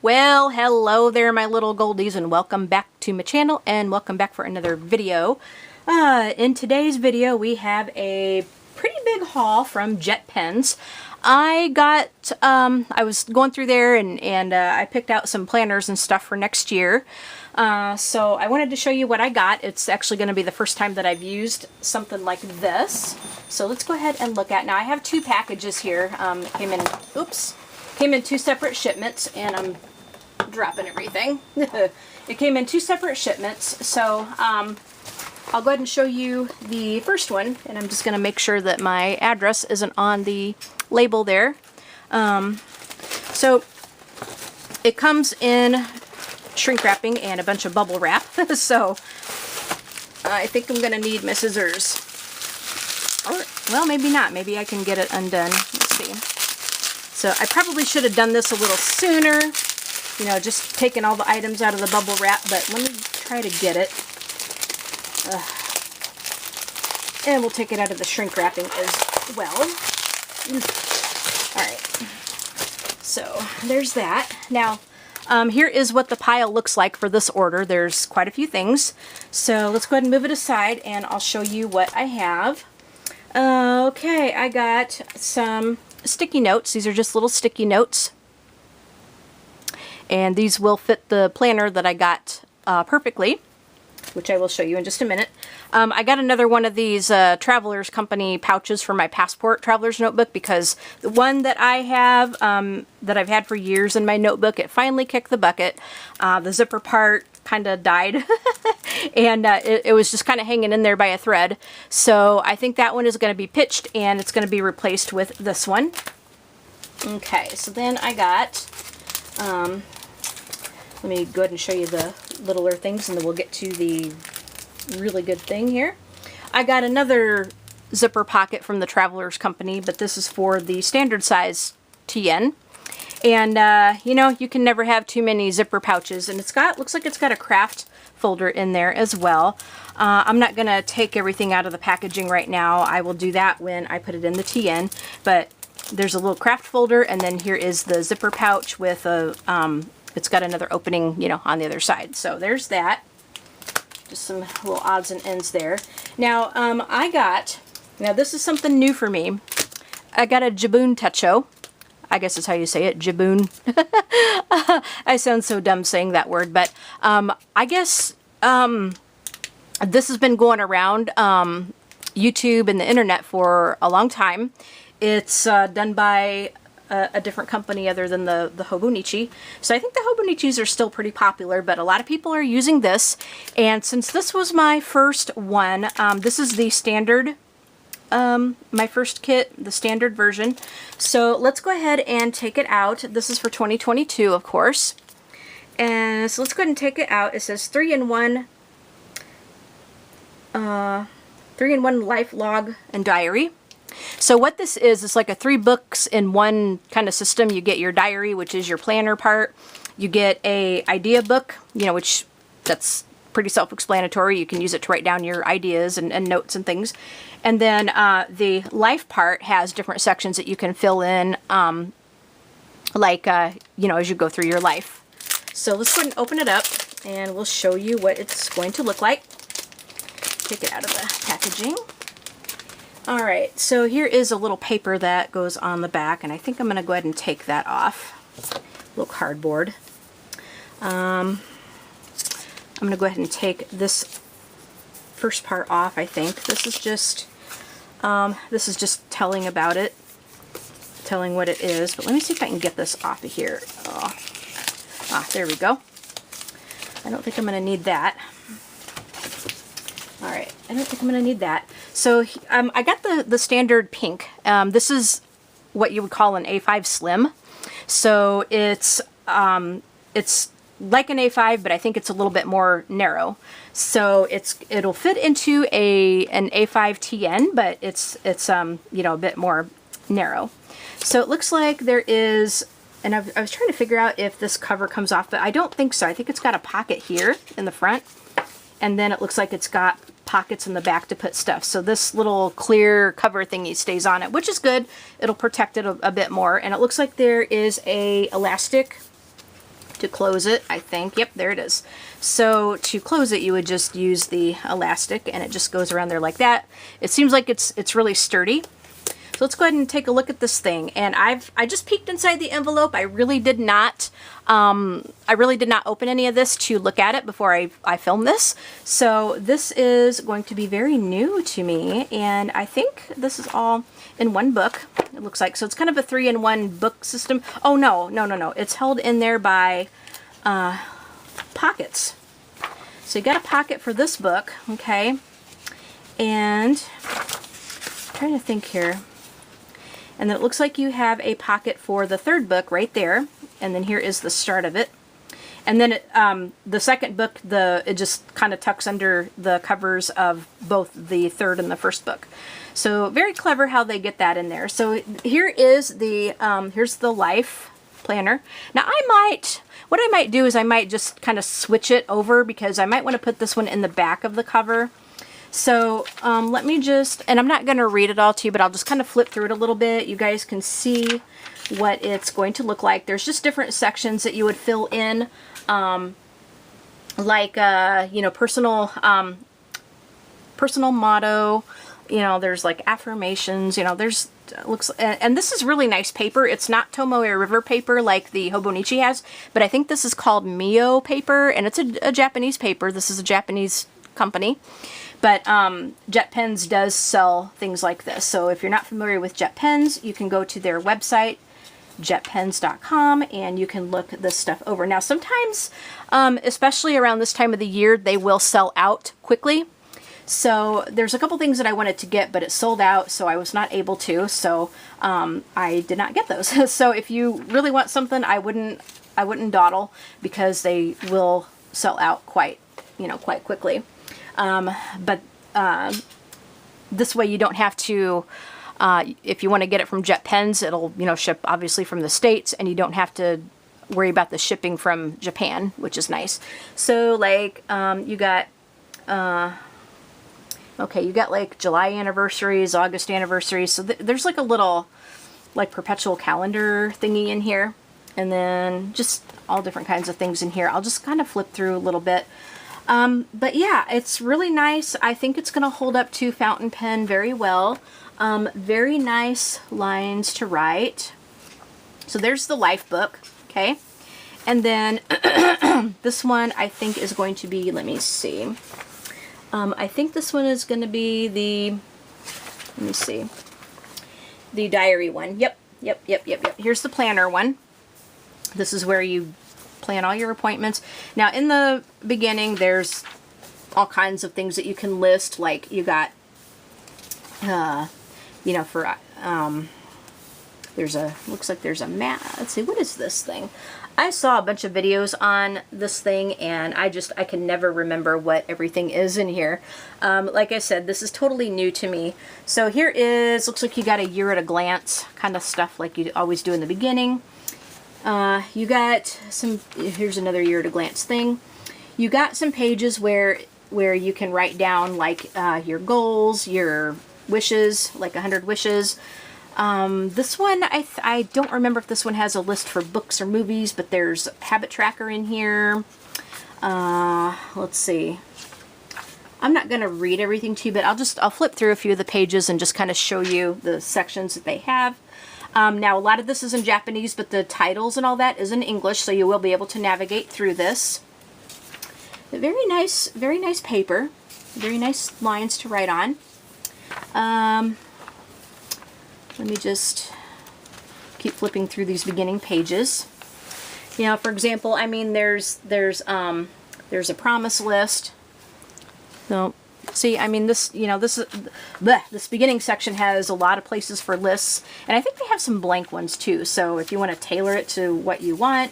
Well, hello there, my little goldies, and welcome back to my channel, and welcome back for another video. In today's video, we have a pretty big haul from Jet Pens. I was going through there and I picked out some planners and stuff for next year. So I wanted to show you what I got. It's actually going to be the first time that I've used something like this. So let's go ahead and look at. Now I have two packages here. Came in two separate shipments, and I'm dropping everything. It came in two separate shipments. So I'll go ahead and show you the first one, and I'm just going to make sure that my address isn't on the label there. So it comes in shrink wrapping and a bunch of bubble wrap. So I think I'm going to need my scissors. Or, well, maybe not. Maybe I can get it undone. Let's see. So I probably should have done this a little sooner. You know, just taking all the items out of the bubble wrap, but let me try to get it. And we'll take it out of the shrink wrapping as well. Alright, so there's that. Now, here is what the pile looks like for this order. There's quite a few things. So let's go ahead and move it aside, and I'll show you what I have. Okay, I got some sticky notes. These are just little sticky notes. And these will fit the planner that I got perfectly, which I will show you in just a minute. I got another one of these Traveler's Company pouches for my passport traveler's notebook, because the one that I have, that I've had for years in my notebook, it finally kicked the bucket. The zipper part kind of died, and it was just kind of hanging in there by a thread. So I think that one is going to be pitched, and it's going to be replaced with this one. Okay, so then I got, let me go ahead and show you the littler things, and then we'll get to the really good thing here. I got another zipper pocket from the Traveler's Company, but this is for the standard size TN. And, you know, you can never have too many zipper pouches, and looks like it's got a craft folder in there as well. I'm not going to take everything out of the packaging right now. I will do that when I put it in the TN, but there's a little craft folder, and then here is the zipper pouch with a, it's got another opening, you know, on the other side. So there's that. Just some little odds and ends there. Now, now this is something new for me. I got a Jabun Techo. I guess that's how you say it, Jabun. I sound so dumb saying that word, but I guess this has been going around YouTube and the internet for a long time. It's done by a different company other than the Hobonichi. So I think the Hobonichis are still pretty popular, but a lot of people are using this. And since this was my first one, this is the standard, my first kit, the standard version. So let's go ahead and take it out. This is for 2022, of course. And so let's go ahead and take it out. It says 3-in-1 life log and diary. So what this is like a 3 books in one kind of system. You get your diary, which is your planner part. You get a idea book, you know, which that's pretty self-explanatory. You can use it to write down your ideas and notes and things. And then the life part has different sections that you can fill in, you know, as you go through your life. So let's go ahead and open it up, and we'll show you what it's going to look like. Take it out of the packaging. Alright, so here is a little paper that goes on the back, and I think I'm going to go ahead and take that off. A little cardboard. I'm going to go ahead and take this first part off, I think. This is just telling about it, telling what it is, but let me see if I can get this off of here. There we go. I don't think I'm going to need that. Alright, I don't think I'm going to need that. So I got the standard pink. This is what you would call an A5 Slim. So it's like an A5, but I think it's a little bit more narrow. So it'll fit into an A5 TN, but it's you know, a bit more narrow. So it looks like there is, and I was trying to figure out if this cover comes off, but I don't think so. I think it's got a pocket here in the front, and then it looks like it's got pockets in the back to put stuff. So this little clear cover thingy stays on it, which is good. It'll protect it a bit more. And it looks like there is a elastic to close it, I think. Yep, there it is. So to close it, you would just use the elastic, and it just goes around there like that. It seems like it's really sturdy. So let's go ahead and take a look at this thing. And I just peeked inside the envelope. I really did not open any of this to look at it before I filmed this. So this is going to be very new to me, and I think this is all in one book, it looks like. So it's kind of a 3-in-1 book system. Oh, no. It's held in there by pockets. So you got a pocket for this book, okay? And I'm trying to think here. And then it looks like you have a pocket for the third book right there. And then here is the start of it. And then the second book, it just kind of tucks under the covers of both the third and the first book. So very clever how they get that in there. So here is here's the life planner. Now what I might do is I might just kind of switch it over, because I might want to put this one in the back of the cover. So let me just, and I'm not going to read it all to you, but I'll just kind of flip through it a little bit. You guys can see what it's going to look like. There's just different sections that you would fill in, like, you know, personal motto, you know, there's like affirmations, you know, there's, and this is really nice paper. It's not Tomoe River paper like the Hobonichi has, but I think this is called Mio paper, and it's a Japanese paper. This is a Japanese company. But Jet Pens does sell things like this. So if you're not familiar with Jet Pens, you can go to their website, jetpens.com, and you can look this stuff over. Now sometimes, especially around this time of the year, they will sell out quickly. So there's a couple things that I wanted to get, but it sold out, so I was not able to. So I did not get those. So if you really want something, I wouldn't dawdle, because they will sell out quite quickly. But this way you don't have to, if you want to get it from Jet Pens, it'll, you know, ship obviously from the States, and you don't have to worry about the shipping from Japan, which is nice. So like, you got like July anniversaries, August anniversaries. So there's like a little like perpetual calendar thingy in here, and then just all different kinds of things in here. I'll just kind of flip through a little bit. But yeah, it's really nice. I think it's going to hold up to fountain pen very well. Very nice lines to write. So there's the life book, okay? And then this one I think is going to be, let me see. I think this one is going to be let me see, the diary one. Yep. Here's the planner one. This is where you plan all your appointments. Now in the beginning there's all kinds of things that you can list, like you got you know, for looks like there's a map. Let's see, what is this thing? I saw a bunch of videos on this thing, and I can never remember what everything is in here. Like I said, this is totally new to me. So here is, looks like you got a year at a glance kind of stuff like you always do in the beginning. You got some, here's another year at a glance thing. You got some pages where you can write down like your goals, your wishes, like 100 wishes. This one, I don't remember if this one has a list for books or movies, but there's a habit tracker in here. Let's see. I'm not going to read everything to you, but I'll flip through a few of the pages and just kind of show you the sections that they have. Now, a lot of this is in Japanese, but the titles and all that is in English, so you will be able to navigate through this. But very nice paper. Very nice lines to write on. Let me just keep flipping through these beginning pages. You know, for example, I mean, there's a promise list. So, see, I mean, this beginning section has a lot of places for lists, and I think they have some blank ones too. So if you want to tailor it to what you want,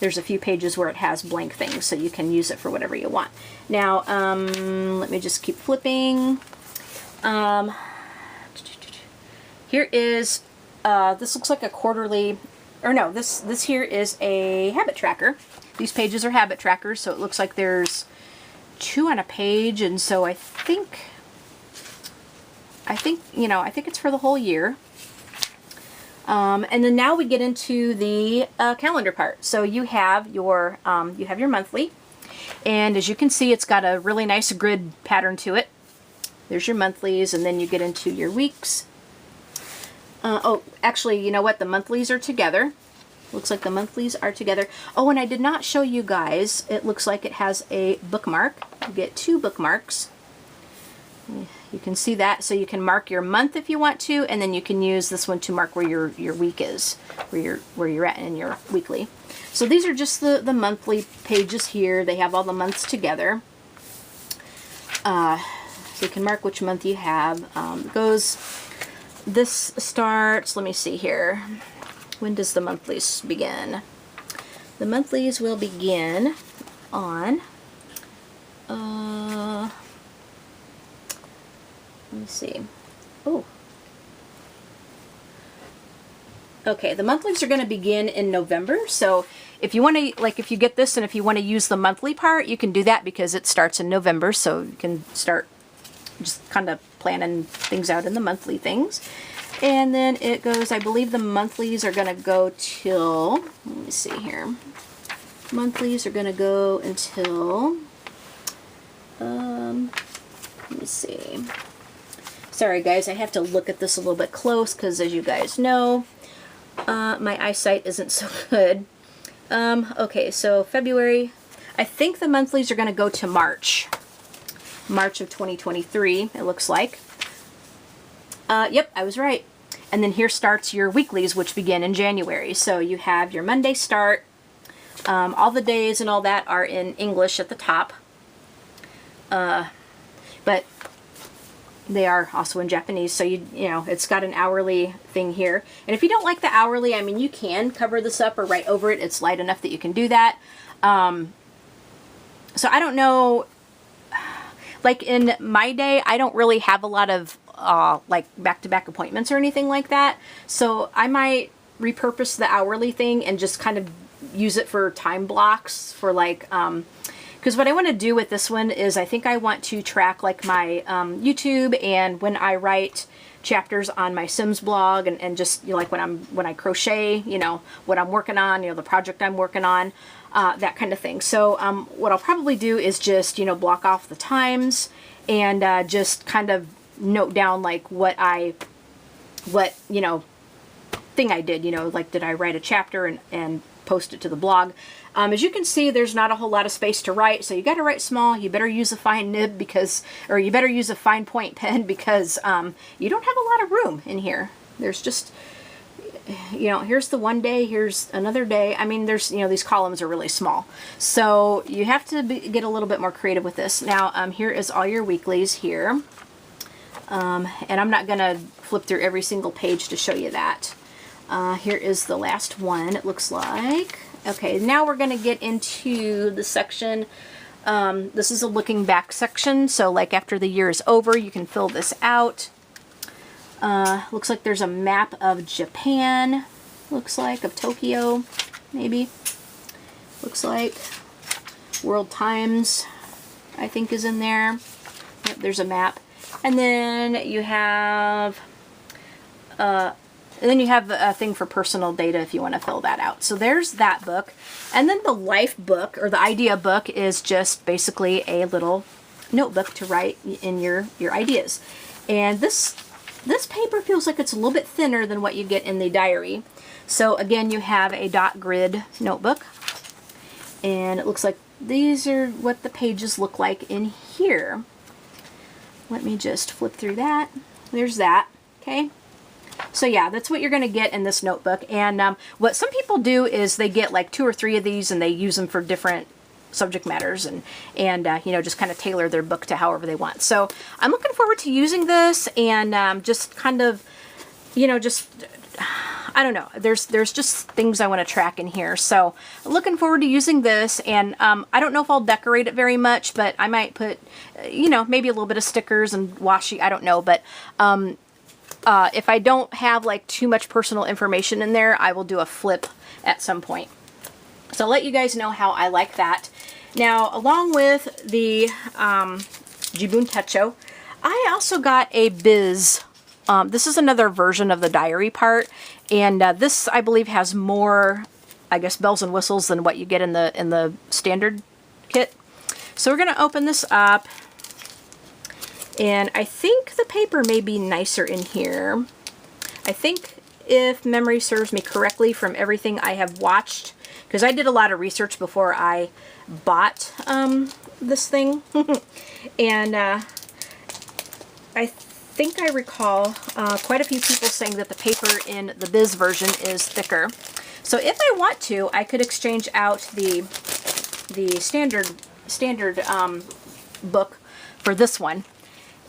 there's a few pages where it has blank things, so you can use it for whatever you want. Now, let me just keep flipping. Here is, this looks like a quarterly, or no, this here is a habit tracker. These pages are habit trackers, so it looks like there's 2 on a page, and so I think it's for the whole year. And then now we get into the calendar part. So you have your monthly, and as you can see, it's got a really nice grid pattern to it. There's your monthlies, and then you get into your weeks. Oh, actually, you know what? The monthlies are together. Looks like the monthlies are together. Oh, and I did not show you guys. It looks like it has a bookmark. You get 2 bookmarks. You can see that, so you can mark your month if you want to, and then you can use this one to mark where your week is, where you're at in your weekly. So these are just the monthly pages here. They have all the months together. So you can mark which month you have. This starts, let me see here. When does the monthlies begin? The monthlies will begin on, let me see. Oh. Okay, the monthlies are going to begin in November. So if you want to, like if you get this and if you want to use the monthly part, you can do that because it starts in November. So you can start just kind of planning things out in the monthly things. And then it goes, I believe the monthlies are going to go till, let me see here. Monthlies are going to go until, let me see. Sorry guys, I have to look at this a little bit close because as you guys know, my eyesight isn't so good. Okay, so February, I think the monthlies are going to go to March of 2023, it looks like. Yep, I was right. And then here starts your weeklies, which begin in January. So you have your Monday start. All the days and all that are in English at the top. But they are also in Japanese. So you know, it's got an hourly thing here. And if you don't like the hourly, I mean, you can cover this up or write over it. It's light enough that you can do that. So I don't know, like in my day, I don't really have a lot of like back-to-back appointments or anything like that. So I might repurpose the hourly thing and just kind of use it for time blocks for like, because what I want to do with this one is I think I want to track like my YouTube and when I write chapters on my Sims blog and just, you know, like when I crochet, you know, what I'm working on, you know, the project I'm working on, that kind of thing. So what I'll probably do is just, you know, block off the times and just kind of note down like what you know, thing I did, you know, like did I write a chapter and post it to the blog. As you can see, there's not a whole lot of space to write, so you got to write small. You better use a fine nib because, or you better use a fine point pen because you don't have a lot of room in here. There's just, you know, here's the one day, here's another day. I mean, there's, you know, these columns are really small. So you have to get a little bit more creative with this. Now, here is all your weeklies here. And I'm not going to flip through every single page to show you that. Here is the last one, it looks like. Okay, now we're going to get into the section. This is a looking back section, so like after the year is over, you can fill this out. Looks like there's a map of Japan, looks like, of Tokyo, maybe. Looks like World Times, I think, is in there. Yep, there's a map. And then you have a thing for personal data if you want to fill that out. So there's that book. And then the life book, or the idea book, is just basically a little notebook to write in your ideas. And this paper feels like it's a little bit thinner than what you get in the diary. So again, you have a dot grid notebook. And it looks like these are what the pages look like in here. Let me just flip through that. There's that, okay? So yeah, that's what you're going to get in this notebook. And what some people do is they get like 2 or 3 of these and they use them for different subject matters and you know, just kind of tailor their book to however they want. So I'm looking forward to using this and just kind of, you know, just, I don't know, there's just things I want to track in here. So looking forward to using this, and I don't know if I'll decorate it very much, but I might put, you know, maybe a little bit of stickers and washi, I don't know, but if I don't have like too much personal information in there, I will do a flip at some point. So I'll let you guys know how I like that. Now, along with the Jibun Techo, I also got a Biz this is another version of the diary part, and this I believe has more, I guess, bells and whistles than what you get in the standard kit. So we're going to open this up, and I think the paper may be nicer in here. I think, if memory serves me correctly from everything I have watched, because I did a lot of research before I bought this thing, and I think I recall quite a few people saying that the paper in the Biz version is thicker. So if I want to, I could exchange out the standard book for this one.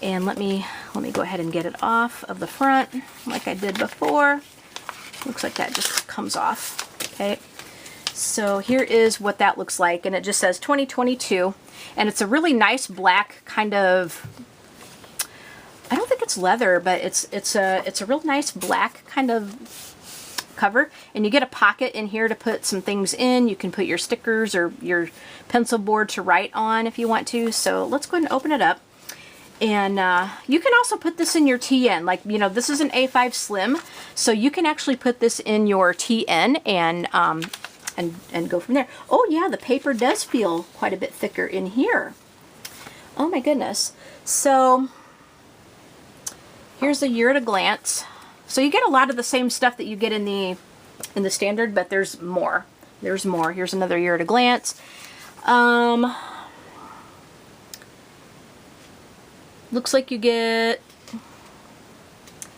And let me go ahead and get it off of the front like I did before. Looks like that just comes off. Okay. So here is what that looks like, and it just says 2022, and it's a really nice black kind of, I don't think it's leather, but it's a real nice black kind of cover, and you get a pocket in here to put some things in. You can put your stickers or your pencil board to write on if you want to. So let's go ahead and open it up. And you can also put this in your TN. Like, you know, this is an A5 Slim, so you can actually put this in your TN and go from there. Oh yeah, the paper does feel quite a bit thicker in here. Oh my goodness. So here's a year at a glance. So you get a lot of the same stuff that you get in the standard, but there's more. There's more. Here's another year at a glance. Looks like you get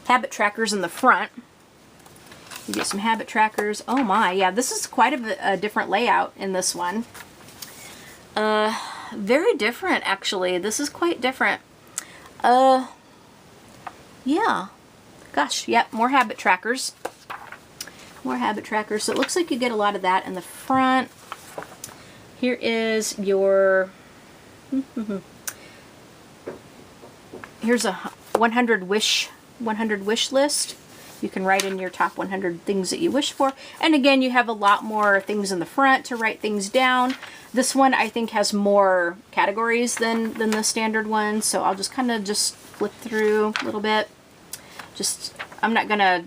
habit trackers in the front. You get some habit trackers. Oh my, yeah, this is quite a different layout in this one. Very different, actually. This is quite different. Yeah. Gosh, yep, more habit trackers. More habit trackers. So it looks like you get a lot of that in the front. Here is your... Here's a 100 wish list. You can write in your top 100 things that you wish for. And again, you have a lot more things in the front to write things down. This one I think has more categories than the standard one. So I'll just kind of just flip through a little bit. I'm not gonna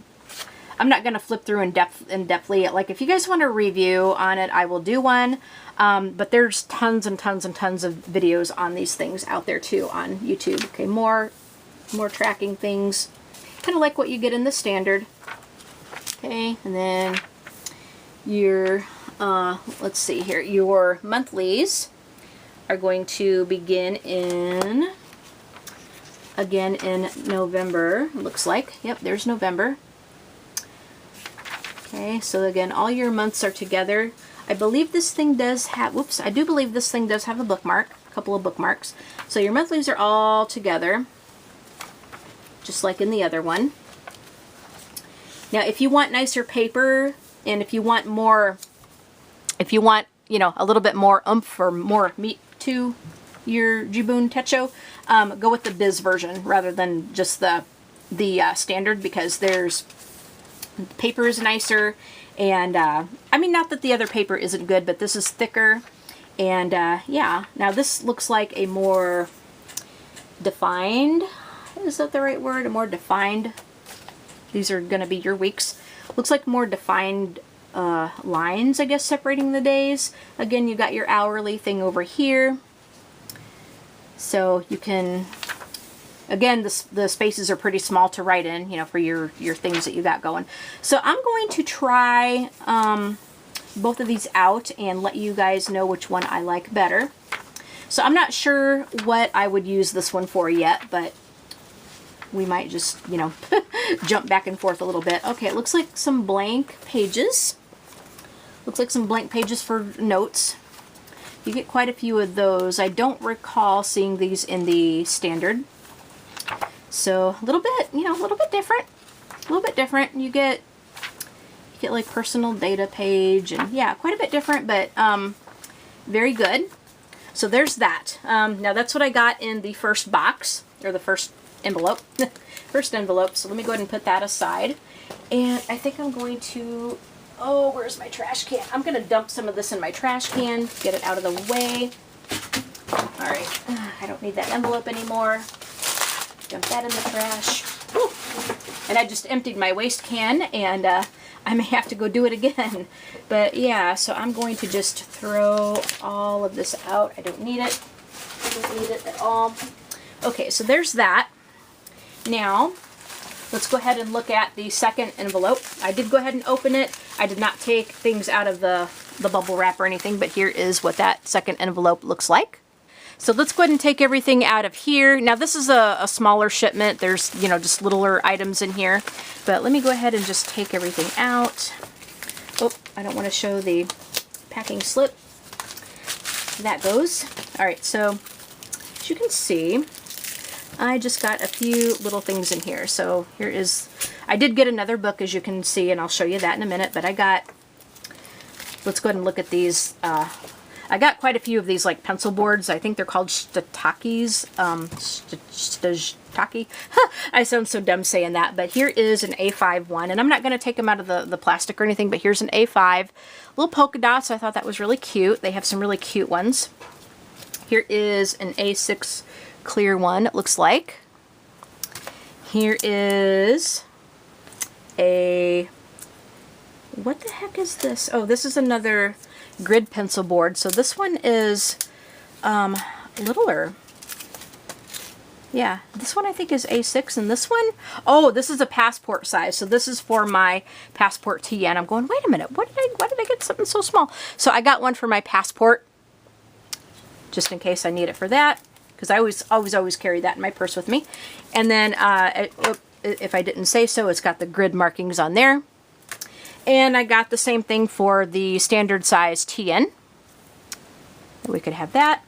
flip through in depthly. Like, if you guys want a review on it, I will do one. But there's tons and tons and tons of videos on these things out there too on YouTube. Okay, more tracking things, kind of like what you get in the standard. Okay, and then your let's see here, your monthlies are going to begin in November. Looks like, yep, there's November. Okay, so again, all your months are together. I believe this thing does have, whoops, I do believe this thing does have a bookmark, a couple of bookmarks. So your monthlies are all together, just like in the other one. Now, if you want nicer paper, and if you want, you know, a little bit more oomph or more meat to your Jibun Techo, go with the Biz version rather than just the standard, because the paper is nicer. And, I mean, not that the other paper isn't good, but this is thicker. And, yeah. Now, this looks like a more defined, is that the right word? A more defined, these are going to be your weeks. Looks like more defined lines, I guess, separating the days. Again, you got your hourly thing over here. So you can... Again, the spaces are pretty small to write in, you know, for your things that you got going. So I'm going to try both of these out and let you guys know which one I like better. So I'm not sure what I would use this one for yet, but we might just, you know, jump back and forth a little bit. Okay, it looks like some blank pages. Looks like some blank pages for notes. You get quite a few of those. I don't recall seeing these in the standard. So a little bit, you know, a little bit different. A little bit different. You get like personal data page, and yeah, quite a bit different, but very good. So there's that. Now that's what I got in the first box, or the first envelope. First envelope. So let me go ahead and put that aside. And I think I'm going to, oh, where's my trash can? I'm going to dump some of this in my trash can, get it out of the way. All right, I don't need that envelope anymore. Dump that in the trash. Whew. And I just emptied my waste can, and I may have to go do it again. But yeah, so I'm going to just throw all of this out. I don't need it. I don't need it at all. Okay, so there's that. Now, let's go ahead and look at the second envelope. I did go ahead and open it. I did not take things out of the bubble wrap or anything, but here is what that second envelope looks like. So let's go ahead and take everything out of here. Now this is a smaller shipment. There's, you know, just littler items in here. But let me go ahead and just take everything out. Oh, I don't want to show the packing slip. That goes. All right, so as you can see, I just got a few little things in here. So here is, I did get another book, as you can see, and I'll show you that in a minute, but I got, let's go ahead and look at these. I got quite a few of these like pencil boards. I think they're called shiitakes. Shiitake. I sound so dumb saying that, but here is an A5 one, and I'm not going to take them out of the plastic or anything, but here's an A5. Little polka dots. I thought that was really cute. They have some really cute ones. Here is an A6 clear one, it looks like. Here is a, what the heck is this? Oh, this is another grid pencil board. So this one is littler. Yeah, this one I think is A6, and this one, oh, this is a passport size. So this is for my passport TN. I'm going, wait a minute, why did I get something so small? So I got one for my passport, just in case I need it for that, because I always carry that in my purse with me. And then, if I didn't say so, it's got the grid markings on there. And I got the same thing for the standard size TN. We could have that.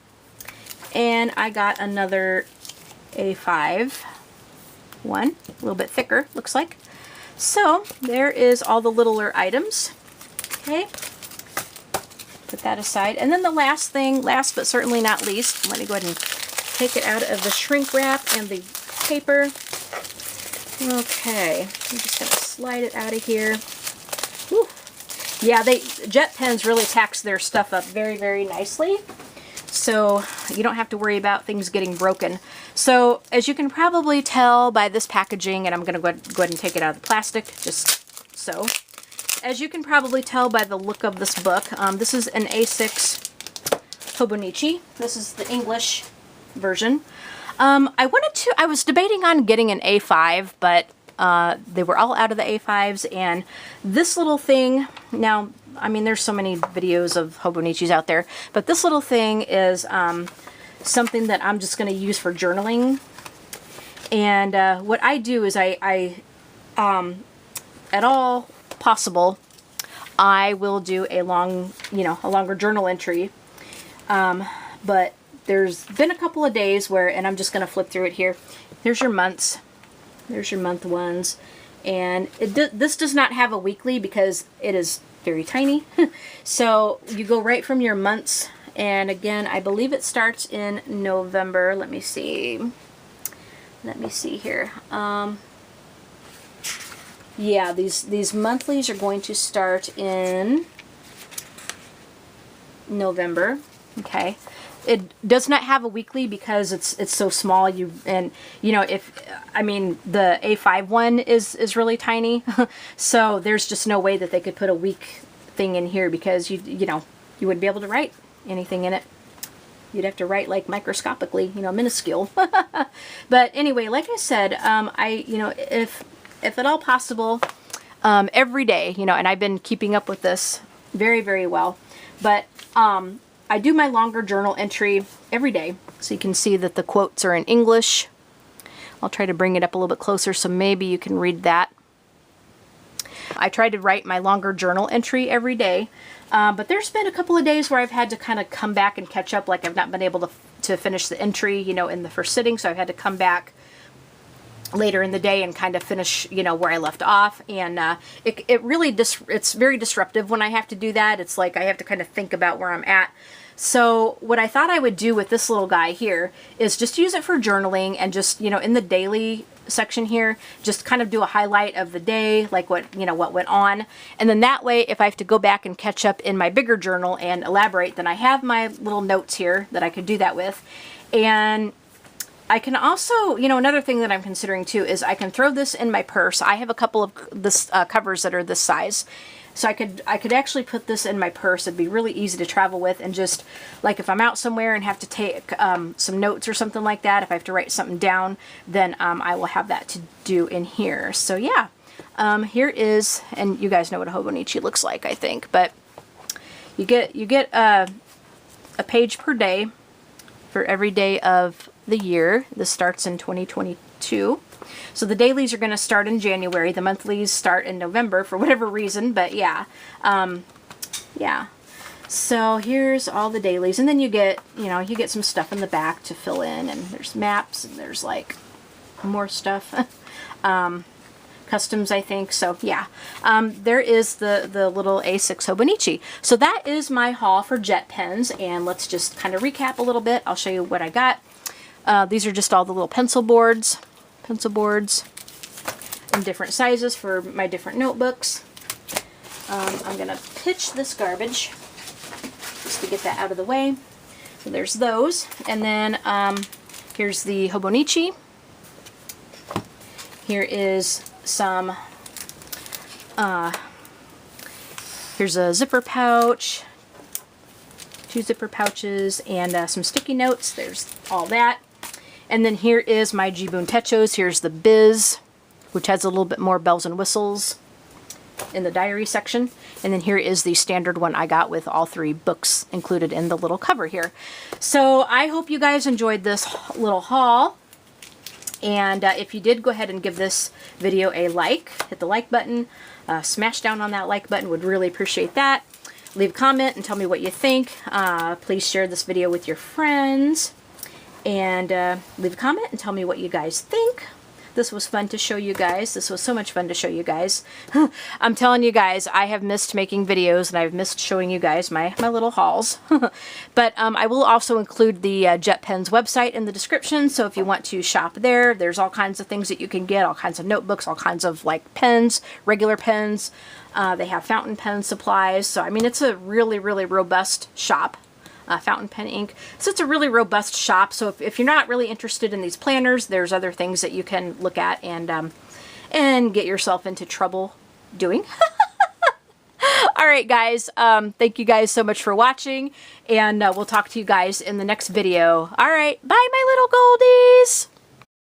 And I got another A5 one, a little bit thicker, looks like. So there is all the littler items. Okay. Put that aside. And then the last thing, last but certainly not least, let me go ahead and take it out of the shrink wrap and the paper. Okay, I'm just going to slide it out of here. Whew. Yeah, jet pens really packs their stuff up very, very nicely. So you don't have to worry about things getting broken. So as you can probably tell by this packaging, and I'm going to go ahead and take it out of the plastic, just so. As you can probably tell by the look of this book, this is an A6 Hobonichi. This is the English version. I was debating on getting an A5, but they were all out of the A5s, and this little thing, now, I mean, there's so many videos of Hobonichis out there, but this little thing is something that I'm just going to use for journaling. And what I do is at all possible, I will do a longer journal entry. But there's been a couple of days where, and I'm just going to flip through it here. There's your months. There's your month ones. And this does not have a weekly because it is very tiny. So you go right from your months. And again, I believe it starts in November. Let me see. Let me see here. Yeah, these monthlies are going to start in November. Okay. It does not have a weekly because it's so small. The A5 one is really tiny, so there's just no way that they could put a week thing in here because you wouldn't be able to write anything in it. You'd have to write like microscopically, minuscule. But anyway, like I said, if at all possible, every day, and I've been keeping up with this very, very well, but I do my longer journal entry every day, so you can see that the quotes are in English. I'll try to bring it up a little bit closer so maybe you can read that. I try to write my longer journal entry every day, but there's been a couple of days where I've had to kind of come back and catch up, like I've not been able to finish the entry, in the first sitting, so I've had to come back later in the day and kind of finish, where I left off. And it really it's very disruptive when I have to do that. It's like I have to kind of think about where I'm at. So what I thought I would do with this little guy here is just use it for journaling and just, in the daily section here, just kind of do a highlight of the day, like what went on. And then that way, if I have to go back and catch up in my bigger journal and elaborate, then I have my little notes here that I could do that with. And I can also, you know, another thing that I'm considering too is I can throw this in my purse. I have a couple of this covers that are this size. So I could actually put this in my purse. It'd be really easy to travel with, and just like if I'm out somewhere and have to take some notes or something like that, if I have to write something down, then I will have that to do in here. So yeah, here is, and you guys know what a Hobonichi looks like, I think, but you get a page per day for every day of the year. This starts in 2022. So the dailies are going to start in January. The monthlies start in November for whatever reason, but yeah. Yeah. So here's all the dailies, and then you get, you know, you get some stuff in the back to fill in, and there's maps, and there's like more stuff. Customs, I think. So yeah, there is the little A6 Hobonichi. So that is my haul for jet pens, and let's just kind of recap a little bit. I'll show you what I got. These are just all the little pencil boards in different sizes for my different notebooks. I'm gonna pitch this garbage just to get that out of the way. So there's those, and then here's the Hobonichi. Here is some, here's a zipper pouch, 2 zipper pouches, and some sticky notes. There's all that. And then here is my Jibun Techos. Here's the Biz, which has a little bit more bells and whistles in the diary section. And then here is the standard one I got with all 3 books included in the little cover here. So I hope you guys enjoyed this little haul. And if you did, go ahead and give this video a like. Hit the like button. Smash down on that like button. Would really appreciate that. Leave a comment and tell me what you think. Please share this video with your friends. And leave a comment and tell me what you guys think. This was fun to show you guys. This was so much fun to show you guys. I'm telling you guys, I have missed making videos, and I've missed showing you guys my little hauls. But I will also include the JetPens website in the description, so if you want to shop there, there's all kinds of things that you can get, all kinds of notebooks, all kinds of like pens, regular pens. They have fountain pen supplies, so I mean it's a really, really robust shop. Fountain pen ink. So it's a really robust shop. So if you're not really interested in these planners, there's other things that you can look at and get yourself into trouble doing. All right, guys. Thank you guys so much for watching, and we'll talk to you guys in the next video. All right. Bye, my little goldies.